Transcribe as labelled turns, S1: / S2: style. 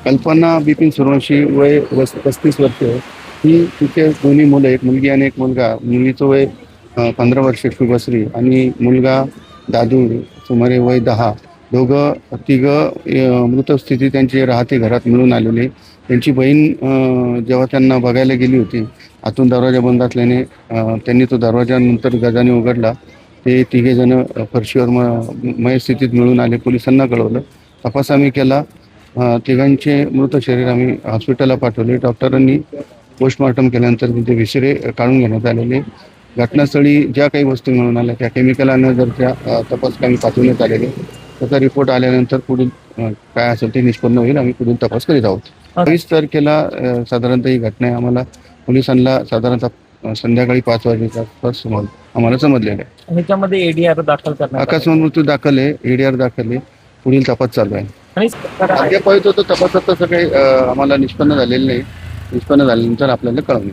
S1: कल्पना बिपिन सूर्यवंशी वय 35 वर्ष. ही तिचे दोन्ही मुलं, एक मुलगी आणि एक मुलगा. मुलीचं वय 15 वर्ष शुभश्री आणि मुलगा दादू सुमारे वय 10. तिघं मृत स्थिती त्यांची राहते घरात मिळून आलेले. त्यांची बहीण जेव्हा त्यांना बघायला गेली होती, आतून दरवाजा बंद असल्याने त्यांनी तो दरवाजा नंतर गजाने उघडला. ते तिघेजण फरशीवर मय स्थितीत मिळून आले. पोलिसांना कळवलं. तपास आम्ही केला. तिघांचे मृत शरीर आम्ही हॉस्पिटलला पाठवले. डॉक्टरांनी पोस्टमॉर्टम केल्यानंतर तिथे विसरे काढून घेण्यात आलेले. घटनास्थळी ज्या काही वस्तू मिळून आल्या त्या केमिकल अनर्जरच्या तपास कामी पाठवण्यात आलेले. त्याचा रिपोर्ट आल्यानंतर पुढील काय असेल ते निष्पन्न होईल. आम्ही पुढील तपास करीत आहोत. 22 तारखेला साधारणतः ही घटना आहे. आम्हाला पोलिसांना साधारणतः संध्याकाळी 5 वाजेच्या आसपास आम्हाला समजलेलं आहे.
S2: ह्याच्यामध्ये एडीआर दाखल करण्यात
S1: अकस्मात मृत्यू दाखल आहे. एडीआर दाखल आहे. पुढील तपास चालू आहे.
S2: आणि
S1: अद्याप तपासात तसं काही आम्हाला निष्पन्न झालेलं नाही. निष्पन्न झाल्यानंतर आपल्याला कळवणे.